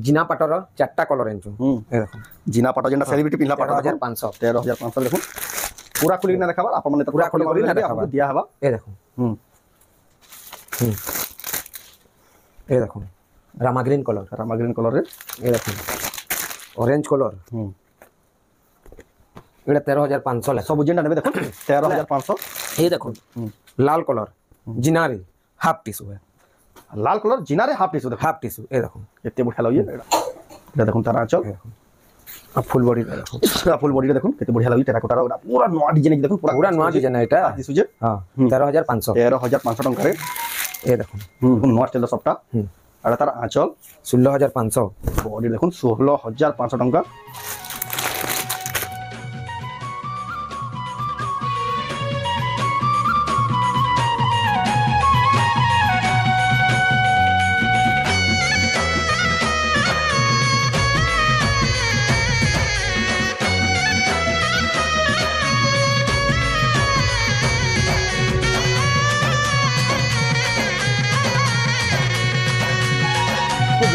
জিনা পাটর চারটা কলর আনছু এ দেখুন জিনা পাট যেটা সেলিব্রিটি পিলা পাট 13500 13500 দেখুন पूरा खुली ना देखाबा आपन माने पूरा खुली ना देखाबा दिया हवा ए देखो ए देखो रामा ग्रीन कलर रे ए देखो ऑरेंज कलर एटा 13500 सब जेंडा नेबे देखो 13500 ए देखो लाल कलर जिनारी हाफ टिश्यू है लाल कलर जिनारे हाफ टिश्यू ए देखो एते बढ़िया लगे एटा देखो तारा चल फुल बॉडी देखो फुल बॉडी देखो केते बढ़िया लगी टेराकोटा पूरा नवा डिजाइन देखो पूरा नवा डिजाइन एटा सुजे हां 13500 टंका रे ए देखो नवा स्टाइल सबटा आड़ा तार आंचल 16500 बॉडी देखो 16500 टंका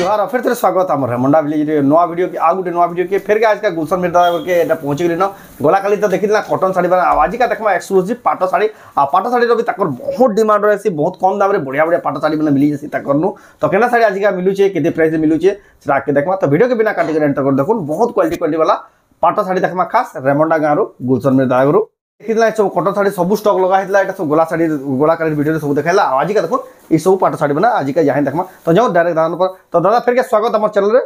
जोहार फिर तेरे स्वागत आमर मंडा विलेज रे नवा वीडियो के आ गुटे नवा वीडियो के फिर के आज का गुलशन मिर्दा करके एटा पहुंच गेली न गोला काली तो देखिला कॉटन साड़ी बना आज का देखमा एक्सक्लूसिव पाटो साड़ी आ पाटो साड़ी रो भी तकर बहुत डिमांड रहसी बहुत कम दाम रे बढ़िया बढ़िया पाटो साड़ी बना मिली जसी तकर नु तो केना साड़ी आज का मिलु छे केते प्राइस मिलु छे सेटा के देखमा तो वीडियो के बिना काटी के एंटर कर देखुन बहुत क्वालिटी वाला पाटो साड़ी देखमा खास रेमंडा गारो गुलशन मिर्दा गारो देखिला सब कॉटन साड़ी सब स्टॉक लगा हितला एटा सब गोला साड़ी गोला काली वीडियो सब देखाइला आज का देखो ई सब पाटो साड़ी बना आज का यहां देखमा तो जाओ डायरेक्ट दान पर तो दादा फिर के स्वागत हमर चैनल रे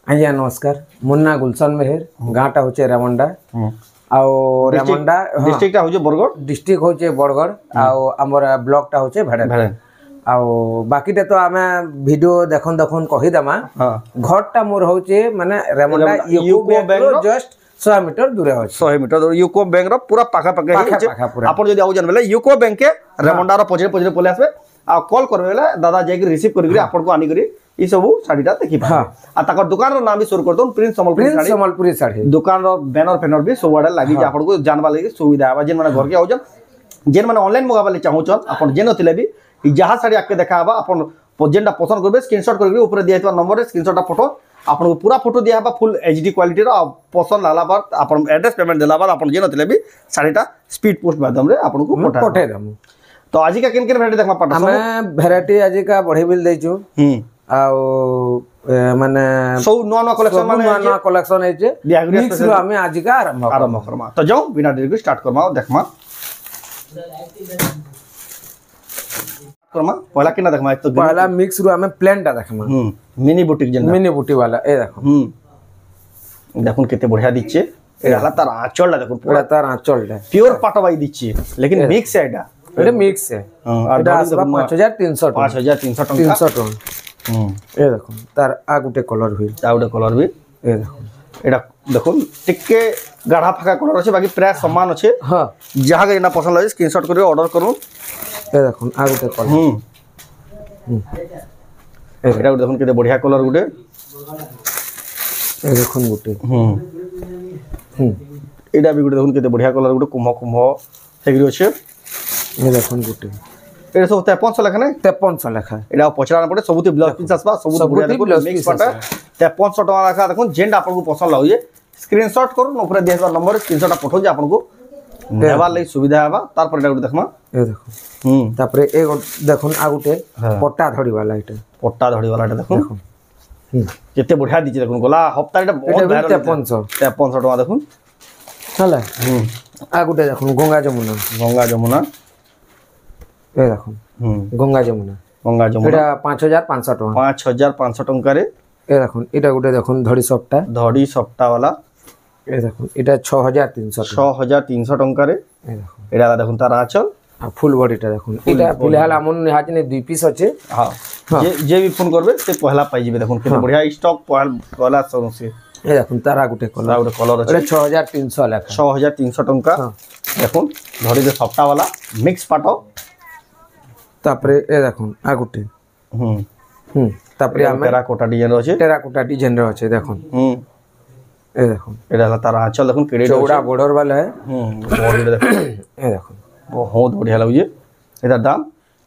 आज्ञा नमस्कार मुन्ना गुलशन मेहर गाँटा होचे रेमंडा आउ रेमंडा डिस्ट्रिक्ट होचे बरगड़ डिस्ट्रिक्ट होचे बरगड़ आउ हमर ब्लॉक टा होचे भेड़े आउ बाकीटा तो आमे वीडियो देखन कहि दमा घर टा मोर होचे माने रेमंडा यूको बैंक जस्ट 100 मीटर दूर है 100 मीटर यूको बैंक रो पूरा पाखा पाखा आपन जदी आउ जानबेले यूको बैंक के रेमंडा रो पजे पजे पले आसबे आ कॉल करबेले दादा जाय के रिसीव करके आपन को आनी करी ई सब साड़ीटा देखि पा आ तकर दुकान रो नाम भी शुरू कर दो प्रिंस संबलपुरी साड़ी दुकान रो बैनर फेनर भी सब वाडा लागी जे आपन को जानबा लागि सुविधा आबा जेन माने घर के आउ जन जेन माने ऑनलाइन मंगाबा ले चाहू छन आपन जेन होतिले भी ई जहां साड़ी आके देखाबा आपन जेनटा पसंद करबे स्क्रीनशॉट करके ऊपर दियाइतबा नंबर रे स्क्रीनशॉट फोटो आपन को पूरा फोटो दिया बा फुल एचडी क्वालिटी रो पसंद लाला बार आपन एड्रेस पेमेंट देला बार आपन जेन होतिले भी साड़ीटा स्पीड पोस्ट माध्यम रे आपन को पठे दम तो आज का किन वैरायटी देखमा पाटा हमें वैरायटी आज का बढ़े बिल देछु आउ माने सब नवा कलेक्शन है जे मिक्स रो हमें आज का आरंभ करमा तो जाओ बिना देरी के स्टार्ट करमा देखमा पहला किना देखमा एक तो पहला मिक्स रो हमें प्लेन टा देखमा मिनी बुटीक जन मिनी बुटी वाला ए देखो देखुन केते बढ़िया दिछे एला तार आंचलटा देखुन पूरा तार आंचलटा प्योर पाटवाई दिछे लेकिन मिक्स है एटा एटा मिक्स है और 5300 टका ए देखो तार आ गुटे कलर भी ए देखो एटा देखो टिके गाढ़ा फाका कलर আছে बाकी प्राय समान আছে हां जहां के ना पसंद लागे स्क्रीनशॉट करियो ऑर्डर करू ए देखो आ गुटे कलर एटा देखो केते बढ़िया कलर गुटे ए देखो गुटे एटा भी गुटे देखो केते बढ़िया कलर गुटे कुम्भ सेगिरो আছে ये देखो गुटे एटा सब 5300 लेखा नै 5300 लेखा एटा पछराना पड़े सबुती ब्लाउज पीस आसबा सबुती बढ़िया मिक्स पाटा 5300 टका लेखा देखो जेंडा आपन को पसंद लागे स्क्रीनशॉट करू ऊपर दिया नंबर स्क्रीनशॉट पठो जे आपन को नेबा लई सुविधा हेबा तार पर एटा गुटे देखमा ए देखो तापर ए देखो आ गुटे पट्टा धड़ी वाला एटा देखो केते बढ़िया दिछि देखो गोला हफ्ता एटा बहुत भाइरल 5300 टका देखो चला आ गुटे देखो गंगा जमुना ए देखो गंगा जमुना एटा 5500 टका 5500 टका रे ए देखो एटा गुटे देखो धड़ी सप्ता वाला ए देखो एटा 6300 टका रे ए देखो एटा देखो तार आचल आ फुल बॉडीटा देखो एटा फिलहाल हमन हाथ ने 2 पीस अछि हां जे भी फोन करबे से पहला पाई जेबे देखो केते बढ़िया स्टॉक पहला सब से ए देखो तारा गुटे कलर अछि 6300 लेखा 6300 टका देखो धड़ी दे सप्ता वाला मिक्स पाटो तापरे ए देखो आ गुटे तापरे हम टेराकोटा डिजाइन रो अछि देखो ए देखो एटा तारा आंचल देखो केड़े चौड़ा बॉर्डर वाला है बॉडी देखो ए देखो बहुत बढ़िया लागे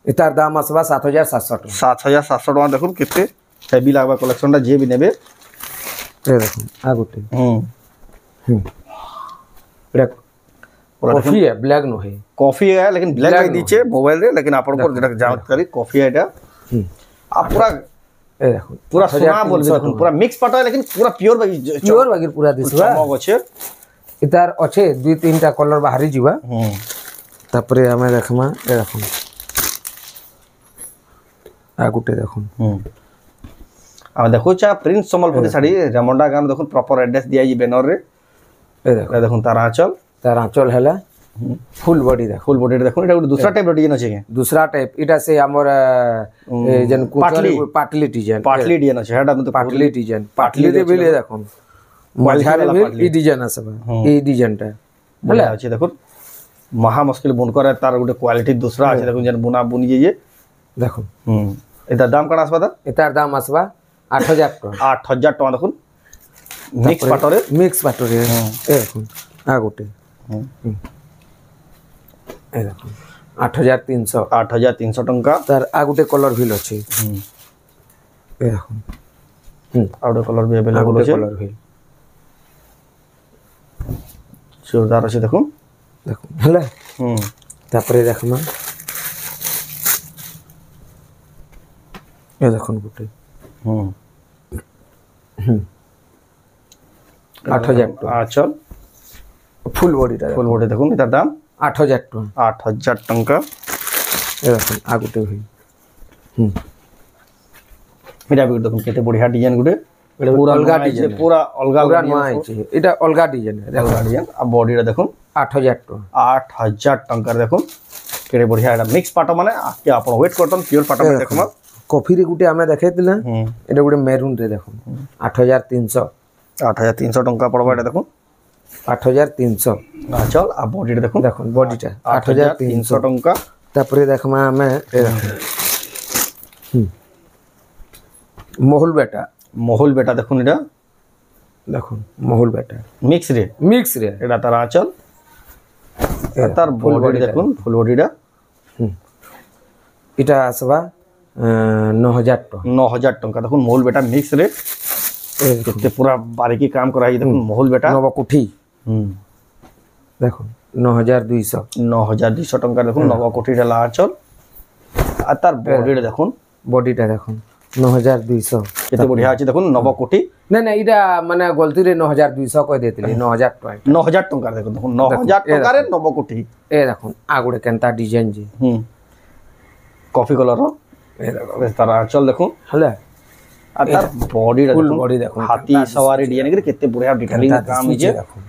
एटार दाम आसबा 7700 टका देखो केते हेवी लागबा कलेक्शन टा जे भी नेबे ए देखो आ गोटे एटा कॉफी है ब्लैक नो है कॉफी है लेकिन ब्लैक नहीं दीचे मोबाइल रे लेकिन आपन को जेटा जानकारी कॉफी है एटा आप पूरा ए देखो पूरा सोना बोल देखो पूरा मिक्स पटा है लेकिन पूरा प्योर बागी पूरा दिसवा चमक अच्छे इतार अच्छे दुई तीनटा कलर बाहरी जीवा तापरे हमें देखमा ए देखो आ गुटे देखो आ देखो चा प्रिंस संबलपुरी साड़ी रेमंडा गान देखो प्रॉपर एड्रेस दिया जी बैनर रे ए देखो तार आंचल हैला फुल बॉडी देखो एटा दूसरा टाइप डिजाइन अछि के दूसरा टाइप इटा से हमर जन पाटली डिजाइन अछि हेडा में तो पाटली रे बिले देखो मझारे बिल ई डिजाइन आसबा ई डिजाइनटा बोले अछि देखो महा मुश्किल बुनकर है तार गुटे क्वालिटी दूसरा अछि देखो जन बुना बुनी जे देखो एटा दाम कण आसबा ता एतार दाम आसबा 8000 टका 8000 टका देखो मिक्स पाटरे ए देखो आ गुटे ए देखो 8300 टंका तार आ गुटे कलर व्हील अछि ए देखो आ गुटे कलर भी अवेलेबल अछि कलर व्हील जोरदार अछि देखो हला तापरे देखमा ए देखो गुटे 8000 टका चल फुल बॉडी देखो इतार दाम 8000 टका 8000 टंका ए देखो आ गुटे होई एटा भी देखो केते बढ़िया डिजाइन गुटे पूरा अलगा डिजाइन पूरा अलगा नया है एटा अलगा डिजाइन है देखो डिजाइन आ बॉडी रे देखो 8000 टका 8000 टंका देखो केते बढ़िया एटा मिक्स पाटो माने के आपण वेट करतन प्योर पाटो में देखमा कॉफी रे गुटे हमें देखैतिला एटा गुटे मेरून रे देखो 8300 टंका पड़बा एटा देखो 8300 चल आ बॉडी रे देखो बॉडीटा 8300 टंका तापरे देखमा हमें ए देखो मोहुल बेटा देखो एटा देखो मोहुल बेटा मिक्स रे एटा तार आंचल तार फुल बॉडी देखो फुल बॉडीटा इटा आसबा 9000 टंका देखो मोहुल बेटा मिक्स रे केते पूरा बारीकी काम करा देखो मोहुल बेटा नवकोठी देखो 9200 टंका देखो नवकोठी डाला आंचल आ तार बॉडीटा देखो 9200 केते बढ़िया अछि देखो नवकोठी नै इटा माने गलती रे 9200 कह देतिले 9000 टका 9000 टंका देखो 9000 टंका रे नवकोठी ए देखो आ गुडे केनता डिजाइन जे कॉफी कलर रो ए देखो तार आंचल देखो हला आ तार बॉडी देखो हाथी सवारी डिजाइन के केते बढ़िया डिटेलिंग काम जे देखो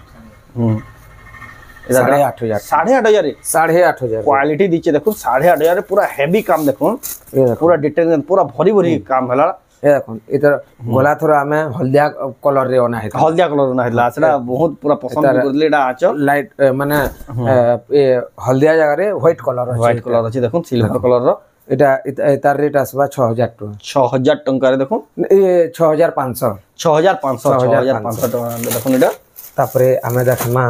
8500 क्वालिटी दीचे देखो 8500 पूरा हेवी काम देखो पूरा डिटेल पूरा भरी भरी काम हला ए देखो इधर गोला थोड़ा हमें हल्दिया कलर रे ओना है सेटा बहुत पूरा पसंद करले एटा आंचल लाइट माने ए हल्दिया जगह रे व्हाइट कलर अछि देखो सिल्वर कलर रो एटा तार रेट आसबा 6000 टका 6000 टंका रे देखो ए 6500 टका देखो एटा तापरे हमें देखमा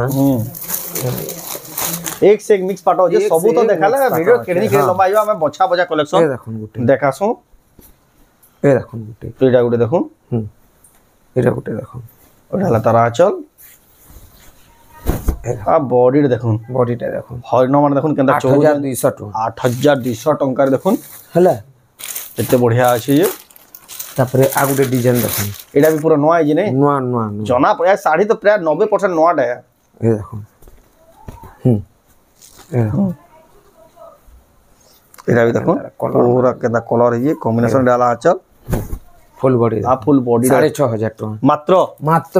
एक से एक मिक्स पाटो जे सबू तो देखाले वीडियो केनी के लंबाइबा में बछा बछा कलेक्शन देखो गुटे देखासो ए देखो गुटे एटा गुटे देखो एटा गुटे देखो ओडाला तारा चल आ बॉडी देखो बॉडीटा देखो हरिन मान देखो केनता 8200 टका 8200 टंका रे देखो हला एते बढ़िया अछि जे तापरे आ गुटे डिजाइन देखो एटा भी पूरा नया जे नै नया जना प्राय साड़ी तो प्राय 90% नया है ए देखो एटा भी देखो पूरा केनता कलर है ये कॉम्बिनेशन डाला आंचल फुल बॉडी फुल बॉडी 6500 टका मात्र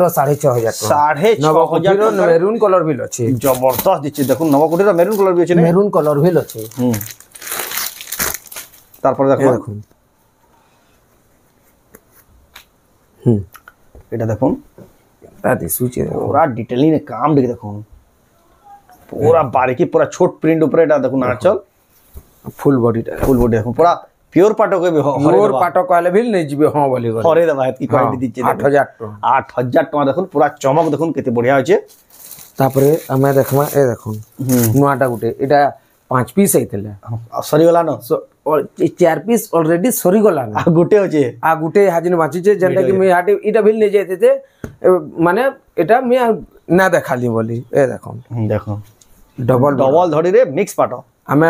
6500 6500 मेरून कलर भी अछि जबरदस्त दिछि देखो नवकोठी रो मेरून कलर भी अछि मेरून कलर भी अछि तार पर देखो एटा देखो ता दिसुचे पूरा डिटेलिंग काम देखो पूरा बारीकी पूरा छोट प्रिंट ऊपर एटा देखो आंचल फुल बॉडी देखो पूरा प्योर पाटो के भी प्योर पाटो कहले भी नै जिबे हां बोली गले हरे दबा की क्वालिटी दिछि 8000 टका 8000 टका देखो पूरा चमक देखो केते बढ़िया होचे तापरे हमें देखमा ए देखो नुआटा गुटे एटा 5 पीस आइतला सरी गला न और 4 पीस ऑलरेडी सरी गला न गुटे होचे गुटे हाजिन बाची छे जेंटा कि मैं हाटे इटा बिल ले जेते थे মানে এটা আমি না দেখালি বলি এ দেখুন দেখুন ডবল ডবল ধড়ি রে মিক্স পাট আমি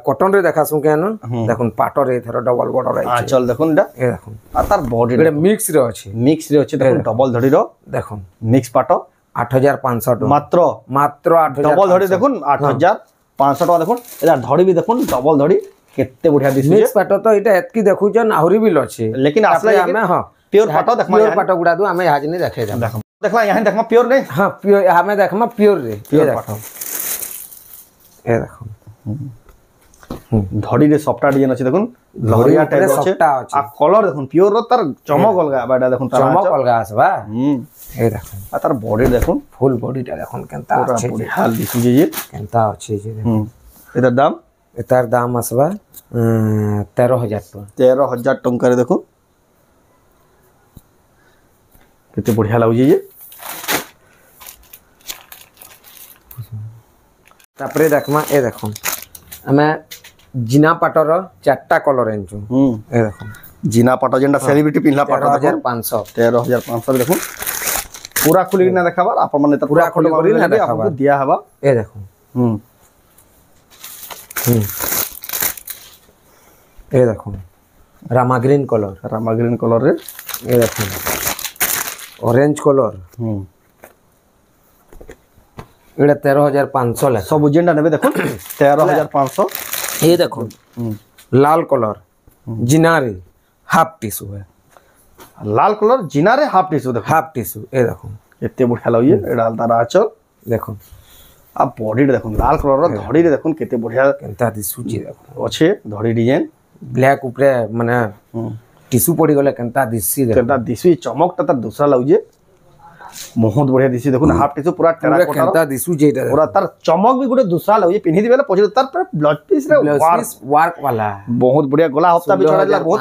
কটন রে দেখাছু কেন দেখুন পাটরে এথর ডবল বর্ডর আছে আঁচল দেখুন এটা এ দেখুন আর তার বডি এটা মিক্স রে আছে দেখুন ডবল ধড়ি র দেখুন মিক্স পাট 8500 টাকা মাত্র মাত্র 8000 ডবল ধড়ি দেখুন 8500 টাকা দেখুন এটা ধড়ি বি দেখুন ডবল ধড়ি কেতে বঢ়িয়া দিছে মিক্স পাট তো এটা এতকি দেখুছন আহুরি বিল আছে लेकिन আসলে আমি হ্যাঁ পিওর পাট দেখমা পিওর পাট গুড়া দু আমি হাজনি দেখাই দাম দেখো দেখলা यहां देखमा পিওর নে হ্যাঁ পিওর আমি দেখমা পিওর রে পিওর পাট এ দেখুন ধড়ি রে সফটটা ডিজাইন আছে দেখুন লহরিয়া টাইপ আছে আর কলর দেখুন পিওর র তার চমক অলগা বাটা দেখুন তার চমক অলগা আসবা এই দেখুন আর তার বডি দেখুন ফুল বডিটা দেখুন কেনতা আছে বডি হাল দিছি যে কেনতা আছে যে দেখুন এটার দাম এটার দাম আসবা 13000 টাকা 13000 টঙ্কা রে দেখুন কেতে বঢ়িয়া লাগুছে যে তারপরে দেখমা এ দেখুন আমি জিনা পাটর 4টা কলর আনছু এ দেখুন জিনা পাট যেটা সেলিব্রিটি পিনলা পাট 13500 13500 দেখুন पूरा खुली ना देखाबा आपन माने त पूरा खुली करी ना देखाबा आपको दिया हवा ए देखो ए देखो रामा ग्रीन कलर रे ए देखो ऑरेंज कलर एटा 13500 ले सब जेंडा नेबे देखो 13500 ए देखो लाल कलर जिनारे हाफ टिश्यू है लाल कलर जिनारे हाफ टिश्यू देखो हाफ टिश्यू ए देखो एते बढ़िया लागिए एडा तार आचल देखो आ बॉडी देखो लाल कलर रो धड़ी रे देखो केते बढ़िया केनता दिसु जी देखो अच्छे धड़ी डिजाइन ब्लैक ऊपरे माने टिश्यू पड़ी गले केनता दिसि देखो केनता दिसि चमकटा तार दूसरा लागिए बहुत बढ़िया दिसि देखो हाफ टिश्यू पूरा टेराकोटा केनता दिसु जेटा पूरा तार चमक भी गुटे दूसरा लागिए पिन्ही दिबेला पछे तार पूरा ब्लाउज पीस रे वर्क वाला बहुत बढ़िया गोला हफ्ता भी चढ़ा दिला बहुत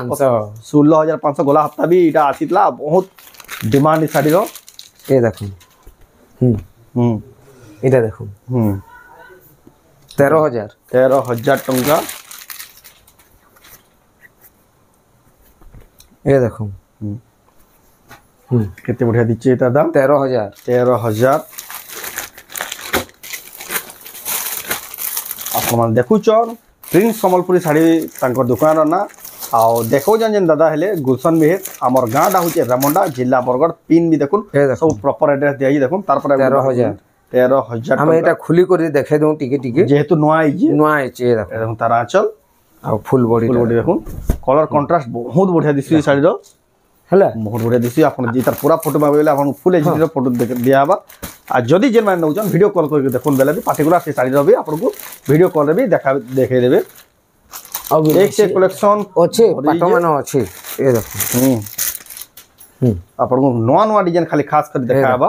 16500 गोला हफ्ता भी इटा आसीतला बहुत डिमांड साड़ी रो ए देखो এটা দেখুন 13000 टंका এ দেখুন কেতে বঢ়িয়া দিচ্ছে এটা দাম 13000 আপনার দেখুছন প্রিন্স সম্বলপুरी শাড়ি তাঙ্কর দোকান না আও দেখো যেন দাদা হেলে গুলশন মেহের আমার গাঁটা হচ্ছে রেমন্ডা জিলা বরগড় পিন বি দেখুন সব প্রপার এড্রেস দিয়াই দেখুন তারপরে 13000 আমি এটা খুলি করে দেখাই দেউ টিকে টিকে যেহেতু নোয়া আইছে দেখুন তার আঁচল আর ফুল বডি দেখুন কলর কন্ট্রাস্ট বহুত বঢ়িয়া দিছি শাড়ির হলা বহুত বঢ়িয়া দিছি আপন যে তার পুরা ফটো মাগলে আপন ফুল এইচডি ফটো দিয়া হবা আর যদি যেন মানে নউজন ভিডিও কল করে দেখুন বেলা বি পার্টিকুলার সেই শাড়ি রবি আপনকু ভিডিও কল রে বি দেখাই দেবে एक से कलेक्शन अच्छे पाटो मानो अच्छे ए देखो आपन को नवा नवा डिजाइन खाली खास कर देखाबा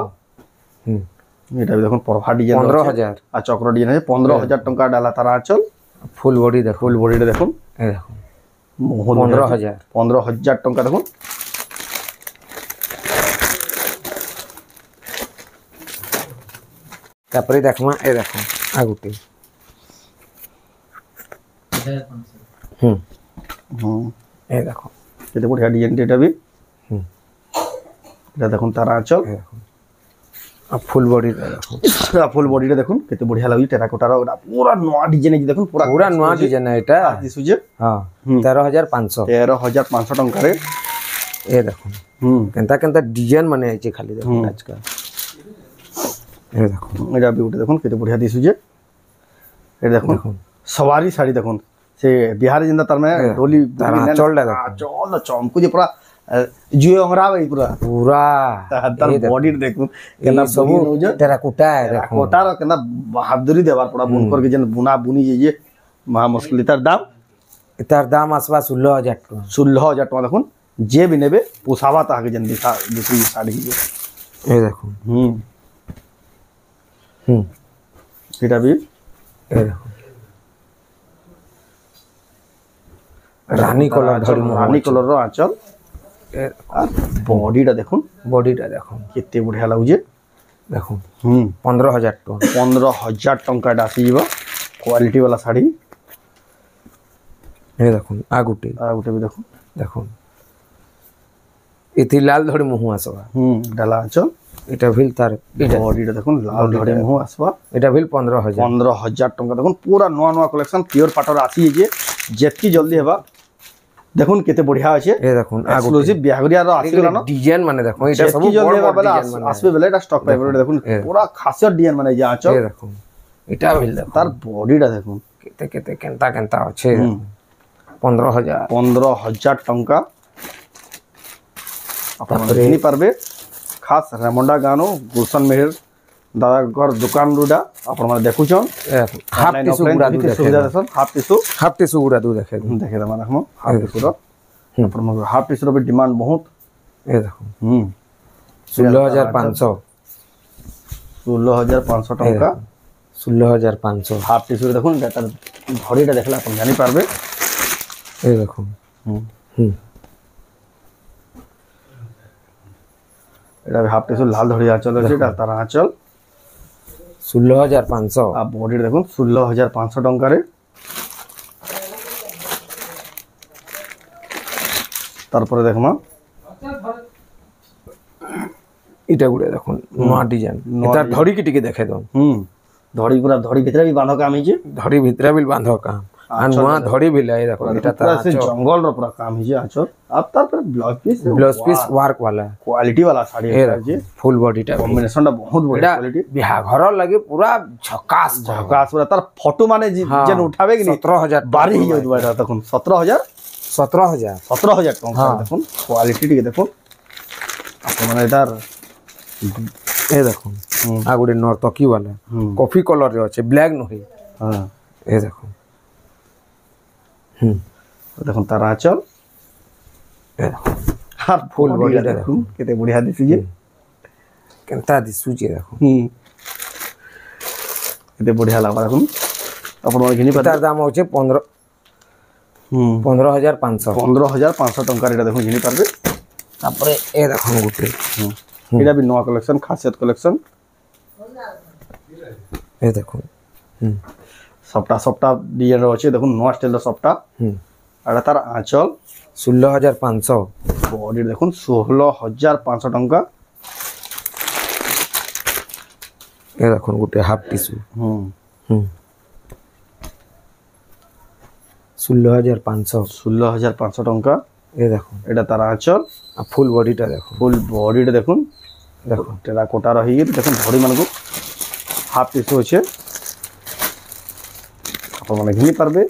এটা দেখুন পরভা ডিজাইন 15000 আর চক্র ডিজাইন আছে 15000 টাকা ডালা তার আঁচল ফুল বডি দেখো ফুল বডিটা দেখুন এই দেখুন 15000 টাকা দেখুন তারপরে দেখমা এই দেখো আগুটি এই দেখো এটা বড় ডিজাইন এটা বি এটা দেখুন তার আঁচল ফুল বডি দেখো ফুল বডিটা দেখুন কেতে বঢ়িয়া লাগি টেরাকোটার পুরা নয়া ডিজাইন আছে দেখুন পুরা নয়া ডিজাইন এটা দিসুজে হ্যাঁ 13500 টাকা রে এ দেখুন কেনতা কেনতা ডিজাইন মানে আছে খালি দেখুন আজকাল এ দেখুন এটা বি উঠে দেখুন কেতে বঢ়িয়া দিসুজে এটা দেখুন সওয়ারি শাড়ি দেখুন সে বিহারে জিন্দা তার মানে ডোলি চলটা দেখো চল চমকু যে পুরা जुए अंगरा भाई पूरा तार बॉडी देखो केना सब टेराकोटा देखो कोटा रो केना बहादुरी देवार पड़ा बुन कर के जन बुना बुनी जे महा मुश्किल तार दाम आसपास 16000 টাকা 16000 টাকা দেখুন যে বি নেবে পোসাবা তাকে जन दिखा दूसरी साड़ी এই দেখুন এটা বি এই দেখুন রানী কলর रो आंचल বডিটা দেখুন কেতে বঢ়িয়া লাগুছে দেখুন 15000 টাকা 15000 টাকা এটা আসিবা কোয়ালিটি वाला শাড়ি এই দেখুন আগুটি বি দেখুন এটি লাল ধড়ি মুহু আসবা ডালা আঁচল এটা ভিল তার বডিটা দেখুন লাল ধড়ি মুহু আসবা এটা ভিল 15,000 ଟଙ୍କା দেখুন পুরা নୂଆ ନୂଆ କଲେକ୍ସନ ପିଓର ପାଟର ଆସିଯାଇଛି ଯେତିକି ଜଲ୍ଦି ହେବା দেখুন কেতে বঢ়িয়া আছে এ দেখুন এক্সক্লুসিভ বিহাগরিয়ার আসিগলানো ডিজাইন মানে দেখুন এটা সব জলদি হেবা বেলা আসবে বেলা এটা স্টক পাইবে দেখুন পুরা খাসিয়ত ডিজাইন মানে যা আঁচল এ দেখুন এটা ভিল দেখুন তার বডিটা দেখুন কেতে কেতে কেনতা কেনতা আছে 15,000 ଟଙ୍କା ଆପଣ କିଣି পারবে খাস রেমন্ডা গানো গুলশন মেহের দাদার দোকান রুডা আপনারা দেখুছন হাফ টিস্যু গুড়া দুধ সুবিধা দেন হাফ টিস্যু গুড়া দুধ দেখে দেখে দেন দেখো হাফ টিস্যুর আপনার হাফ টিস্যুর भी ডিমান্ড বহুত এ দেখো 16,500 ଟଙ୍କା 16,500 হাফ টিস্যুর দেখুন তার ধড়িটা দেখলে আপনি জানি পারবে এই দেখুন এটা হাফ টিস্যু লাল ধড়ি আঁচল আছে এটা তার আঁচল 16,500 আর বডি দেখুন 16,500 ଟଙ୍କାରେ তারপরে দেখমা এটা গুড়ে দেখুন নয়া ডিজাইন এটা ধড়ি কি টিকে দেখে দন ধড়ি পুরা ধড়ি ভিতরে भी বাঁধ কাম হইছে ধড়ি ভিতরে भी বাঁধ কাম আর নয়া ধড়ি भी লাই দেখো এটা পুরা সে জঙ্গল র পুরা কাম হইছে আছো আপ তারপরে ব্লাউজ পিস ওয়ার্ক वाला क्वालिटी वाला শাড়ি আছে ফুল বডিটা কম্বিনেশনটা বহুত বড়িয়া কোয়ালিটি বিহা ঘর লাগি পুরা ঝকাস ঝকাস পুরা তার ফটো মানে যেন উঠাবে কি 17,000 বাড়ি হই যাবে এটা দেখুন 17,000 টଙ୍କା দেখুন কোয়ালিটি টিকে দেখুন আপনারা এটার এ দেখুন আগুড়ে নর্তকি वाला কফি কালার রে আছে ব্ল্যাক নহি হ্যাঁ এ দেখুন দেখুন তার আঁচল আর ফুল বডিটা দেখুন কেতে বঢ়িয়া দিছিছে কেনতা দিসুছে দেখুন কেতে বঢ়িয়া লাগা দেখুন আপনারা ঘিনি তার দাম হচ্ছে 15,500 ଟଙ୍କାରେ এটা দেখুন ঘিনি পারবে তারপরে এ দেখুন গুটে এটা भी নয়া কালেকশন খাসিয়ত কালেকশন এ দেখুন সবটা ডিজাইন আছে দেখুন নয়া স্টাইলের সবটা আর তার আঁচল 16,500 বডি দেখুন 16,500 ଟଙ୍କା এ দেখুন গুটে হাফ টিস্যু 16,500 ଟଙ୍କା এ দেখুন এটা তার আঁচল আর ফুল বডিটা দেখুন ফুল বডিটা দেখুন দেখুন টেরাকোটা রহি দেখুন ধড়ি মানকু হাফ টিস্যু আছে আপনারা ঘিনি পারবে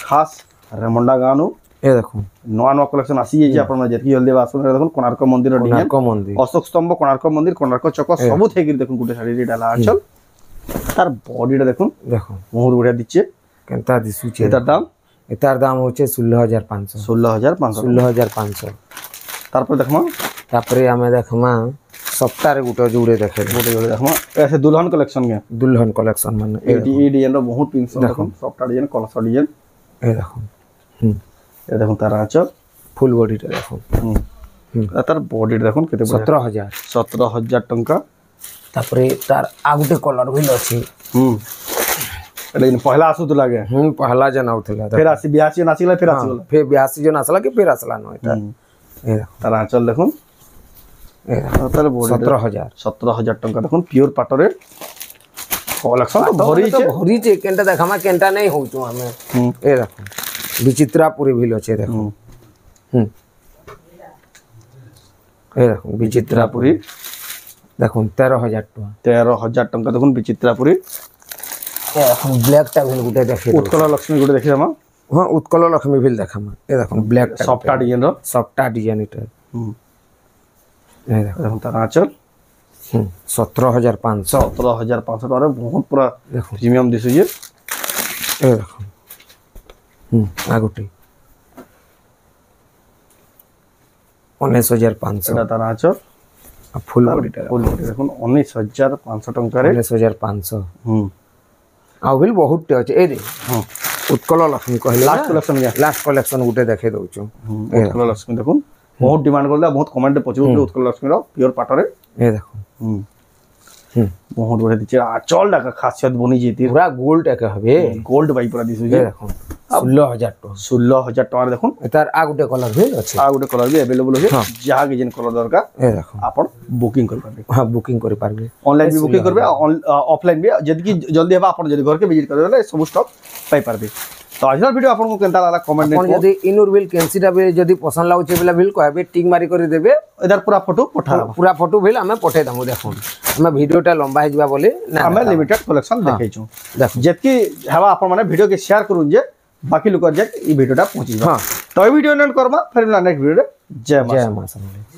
খাস রেমন্ডা গানু এ দেখুন নয়া নয়া কালেকশন আসি যাইছে আপনারা যেতি জলদি আসুন দেখুন কোণার্ক মন্দির ডিজাইন অশোক স্তম্ভ কোণার্ক মন্দির কোণার্ক চক সবু থেকে দেখুন গুটে শাড়ি ডালা আঁচল তার বডিটা দেখুন দেখুন বহুত বঢ়িয়া দিচ্ছে কেনতা দিসুছে এটার দাম হচ্ছে 16,500 16,500 তারপর দেখমা তারপরে আমি দেখমা সপ্তাহে গুটো জুড়ে দেখে দেখমা এসে দুলহন কালেকশন কে দুলহন কালেকশন মানে এই ডিজাইন র বহুত পিনস দেখুন সফটওয়্যার ডিজাইন কলসা ডিজাইন এই দেখুন এই দেখুন তার আঁচল ফুল বডিটা দেখুন তার বডিটা দেখুন কেতে 17,000 ଟଙ୍କା তারপরে তার আগুটে কলর হইল আছে लेकिन पहला आसु तो लागे पहला जन आउथला फिर आसी बियासी नासिला फिर आसीला फिर बियासी जन आसला कि फिर आसला न এটা ए तार आंचल देखुन ए तार बॉडी 17,000 टंका देखुन प्योर पाटरे कलेक्शन तो भरी छे केनटा देखामा केनटा नहीं होचो हमें ए देखो विचित्रापुरी ভিল আছে দেখো ए देखो विचित्रापुरी দেখুন 13,000 টাকা 13,000 টাকা দেখুন বিচিত্রাপুরি এখন ব্ল্যাকটা ভিল গুটে দেখে উৎকল লক্ষ্মী গুটে দেখি আমা হ্যাঁ উৎকল লক্ষ্মী ভিল দেখামা এ দেখুন ব্ল্যাকটা সফটটা ডিজাইন এটা এই দেখুন তার আঁচল 17,500 টাকা বহুত পুরা প্রিমিয়াম দিছে যে এই দেখুন আগুটি 19,500 এটা তার আঁচল ফুল বডিটা দেখুন 19,500 ଟଙ୍କାରେ 19,500 ଆଉ ବିଲ୍ ବହୁତଟେ ଅଛି ଏ ରେ ଉତ୍କଳ ଲକ୍ଷ୍ମୀ କହିଲେ ଲାଷ୍ଟ କଲେକ୍ସନ ଗୋଟେ ଦେଖେଇ ଦଉଛୁ ଉତ୍କଳ ଲକ୍ଷ୍ମୀ ଦେଖୁন ବହୁତ ଡିମାଣ୍ଡ କରିଲା ବହୁତ କମେଣ୍ଟ ପଛକୁ ଉତ୍କଳ ଲକ୍ଷ୍ମୀର ପିଓର ପାଟରେ ଏ ଦେଖୁন বহুত বড় দিছে আচল টাকা খাসিয়ত বনি যেতি পুরা গোল্ড টাকা হবে গোল্ড ভাই পুরা দিছে দেখুন 16000 টাকা 16000 টাকা দেখুন তার আর গুটে কলর ভিল আছে আর গুটে কলর বি अवेलेबल আছে যাহা কি যেন কলর দরকার এই দেখুন আপন বুকিং কৰি পারবে হ্যাঁ বুকিং কৰি পারবে অনলাইন বি বুকিং করবে অফলাইন বি যদি কি জলদি হবে আপন যদি ঘরকে ভিজিট করবে সব স্টক পাই পারবে তো আজর ভিডিও আপনকো কেনতা লাগলা কমেন্ট আপন যদি ইনুর বিল কেনসিটা বিল যদি পছন্দ লাগুছে বেলা বিল কইবে টিক মারি করে দেবে এদার পুরা ফটো পঠা পুরা ফটো বিল আমি পঠাই দামু দেখুন আমি ভিডিওটা লম্বা হই যাবা বলি না আমি লিমিটেড কালেকশন দেখাইছো যেতকি হেবা আপন মানে ভিডিও কে শেয়ার করুন যে বাকি লোক যে এই ভিডিওটা পৌঁছিবা তো এই ভিডিও এন্ড করবা ফের নেক্সট ভিডিও জয় মা